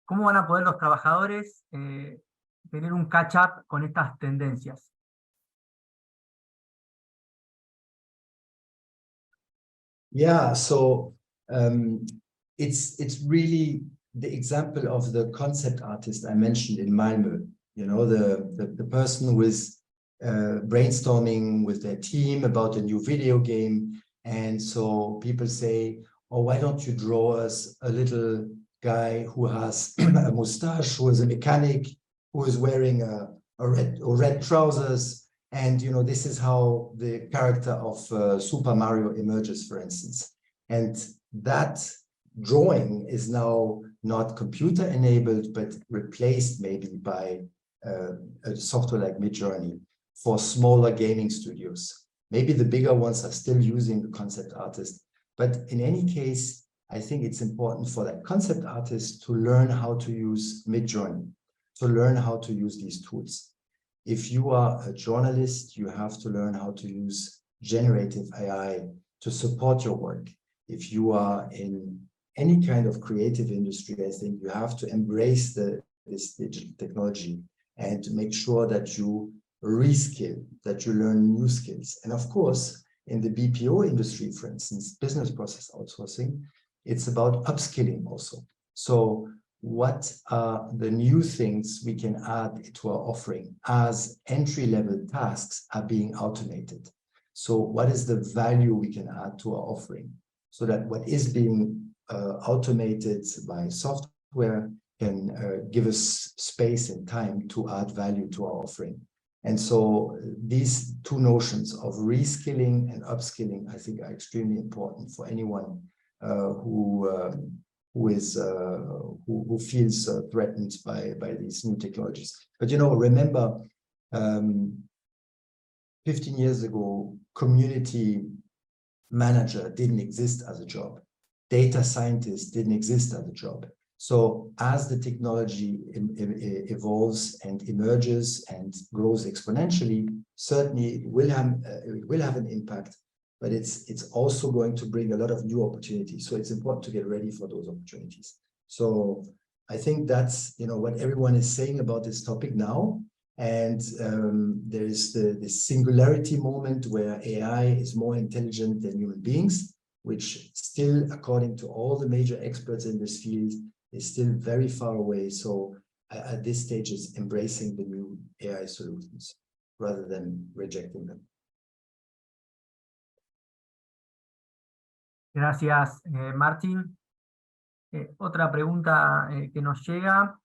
¿cómo van a poder los trabajadores tener un catch-up con estas tendencias? Yeah, so it's really the example of the concept artist I mentioned in Malmö. The person who is brainstorming with their team about a new video game. And so people say, oh, why don't you draw us a little guy who has a mustache, who is a mechanic, who is wearing a red trousers. And, this is how the character of Super Mario emerges, for instance. And that drawing is now not computer enabled, but replaced maybe by a software like Midjourney for smaller gaming studios. Maybe the bigger ones are still using the concept artist. But in any case, I think it's important for that concept artist to learn how to use Midjourney, to learn how to use these tools. If you are a journalist, you have to learn how to use generative AI to support your work. If you are in any kind of creative industry, I think you have to embrace this digital technology and make sure that you reskill, that you learn new skills. And of course, in the BPO industry, for instance, business process outsourcing, it's about upskilling also. So what are the new things we can add to our offering as entry-level tasks are being automated? So what is the value we can add to our offering so that what is being automated by software can give us space and time to add value to our offering? And so these two notions of reskilling and upskilling, I think, are extremely important for anyone who feels threatened by these new technologies. But remember, 15 years ago, community manager didn't exist as a job. Data scientist didn't exist as a job. So as the technology evolves and emerges and grows exponentially, certainly it will have an impact, but it's also going to bring a lot of new opportunities. So it's important to get ready for those opportunities. So I think that's what everyone is saying about this topic now. And there is the singularity moment where AI is more intelligent than human beings, which still, according to all the major experts in this field, is still very far away. So at this stage, it's embracing the new AI solutions rather than rejecting them. Gracias, Martin. Otra pregunta que nos llega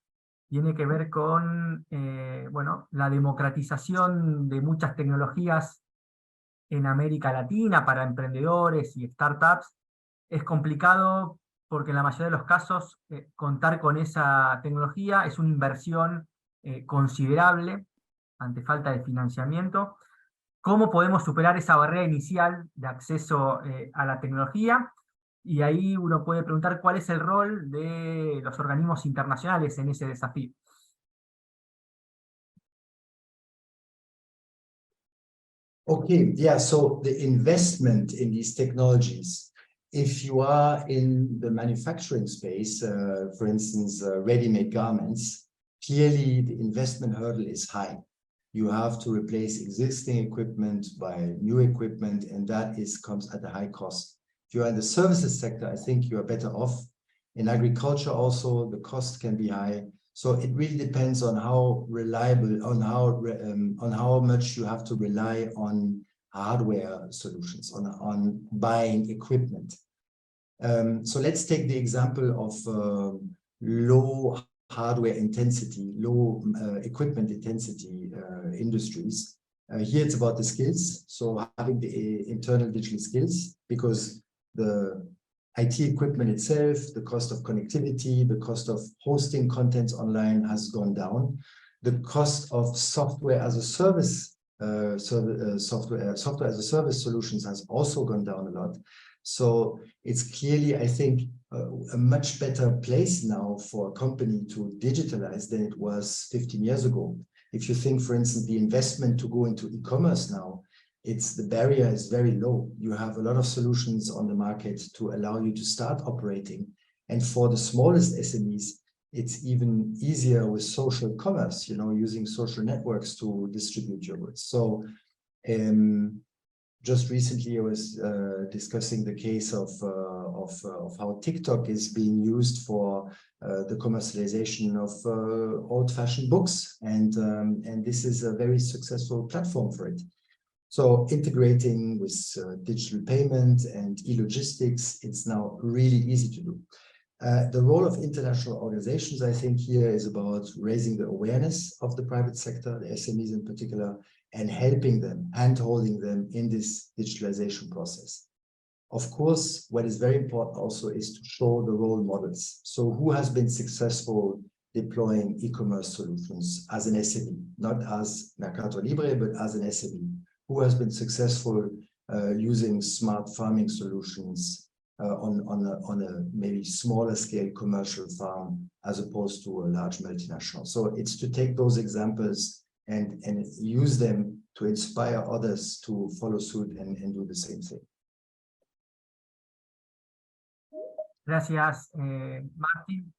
tiene que ver con la democratización de muchas tecnologías en América Latina para emprendedores y startups. Es complicado porque en la mayoría de los casos contar con esa tecnología es una inversión considerable ante falta de financiamiento. ¿Cómo podemos superar esa barrera inicial de acceso a la tecnología? Y ahí uno puede preguntar cuál es el rol de los organismos internacionales en ese desafío. Okay, yeah, so the investment in these technologies, if you are in the manufacturing space, for instance, ready-made garments, clearly the investment hurdle is high. You have to replace existing equipment by new equipment, and that comes at a high cost. If you're in the services sector, I think you are better off. In agriculture also, the cost can be high. So it really depends on how reliable, on how much you have to rely on hardware solutions, on buying equipment. So let's take the example of low hardware intensity, low equipment intensity industries. Here it's about the skills. So having the internal digital skills, because the IT equipment itself, the cost of connectivity, the cost of hosting content online has gone down. The cost of software as a service, software as a service solutions has also gone down a lot. So it's clearly, I think, a much better place now for a company to digitalize than it was 15 years ago. If you think, for instance, the investment to go into e-commerce now, the barrier is very low. You have a lot of solutions on the market to allow you to start operating. And for the smallest SMEs, it's even easier with social commerce, using social networks to distribute your goods. So just recently I was discussing the case of how TikTok is being used for the commercialization of old-fashioned books. And this is a very successful platform for it. So integrating with digital payment and e-logistics, it's now really easy to do. The role of international organizations, I think, here is about raising the awareness of the private sector, the SMEs in particular, and helping them, hand-holding them in this digitalization process. Of course, what is very important also is to show the role models. So who has been successful deploying e-commerce solutions as an SME, not as Mercado Libre, but as an SME? Who has been successful using smart farming solutions on a maybe smaller scale commercial farm as opposed to a large multinational? So it's to take those examples and use them to inspire others to follow suit and do the same thing. Gracias, Martin.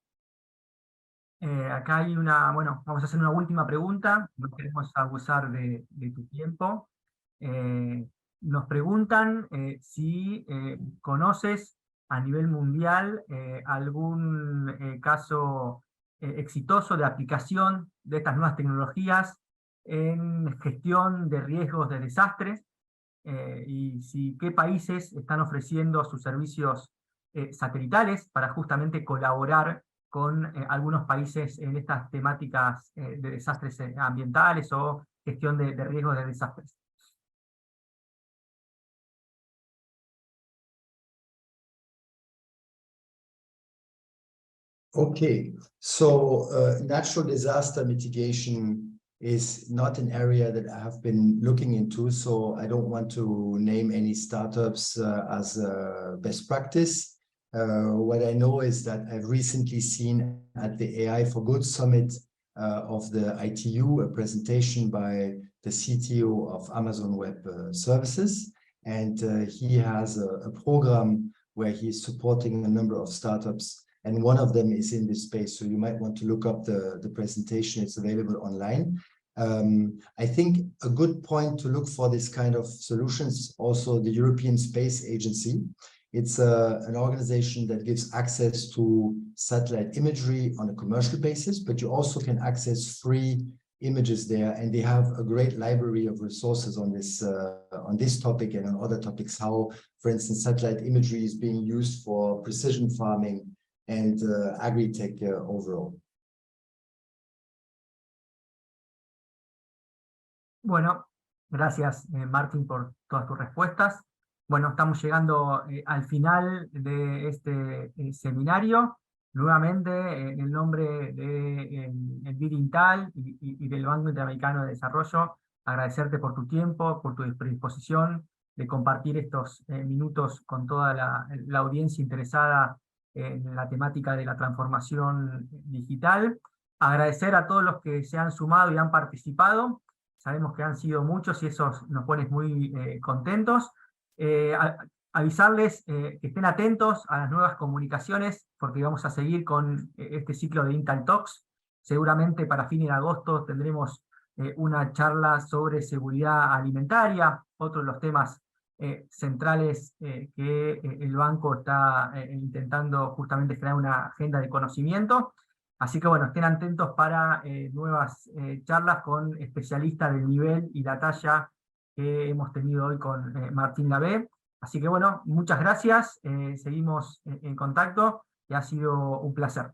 Acá hay una, bueno, vamos a hacer una última pregunta, no queremos abusar de tu tiempo. Nos preguntan si conoces a nivel mundial algún caso exitoso de aplicación de estas nuevas tecnologías en gestión de riesgos de desastres, y si qué países están ofreciendo sus servicios satelitales para justamente colaborar con algunos países en estas temáticas de desastres ambientales o gestión de riesgos de desastres. Okay, so natural disaster mitigation is not an area that I have been looking into, so I don't want to name any startups as a best practice. What I know is that I've recently seen at the AI for Good Summit of the ITU a presentation by the CTO of Amazon Web Services, and he has a program where he's supporting a number of startups, and one of them is in this space. So you might want to look up the presentation. It's available online. I think a good point to look for this kind of solutions, also the European Space Agency. It's an organization that gives access to satellite imagery on a commercial basis, but you also can access free images there, and they have a great library of resources on this topic and on other topics, how, for instance, satellite imagery is being used for precision farming and agri-tech overall. Bueno, gracias Martin por todas tus respuestas. Bueno, estamos llegando al final de este seminario. Nuevamente, en el nombre del BID INTAL y del Banco Interamericano de Desarrollo, agradecerte por tu tiempo, por tu predisposición de compartir estos minutos con toda la audiencia interesada en la temática de la transformación digital. Agradecer a todos los que se han sumado y han participado. Sabemos que han sido muchos y eso nos pone muy contentos. Avisarles que estén atentos a las nuevas comunicaciones, porque vamos a seguir con este ciclo de INTAL Talks. Seguramente para fines de agosto tendremos una charla sobre seguridad alimentaria, otro de los temas centrales que el banco está intentando justamente crear una agenda de conocimiento. Así que bueno, estén atentos para nuevas charlas con especialistas del nivel y la talla que hemos tenido hoy con Martin Labbé. Así que bueno, muchas gracias, seguimos en contacto y ha sido un placer.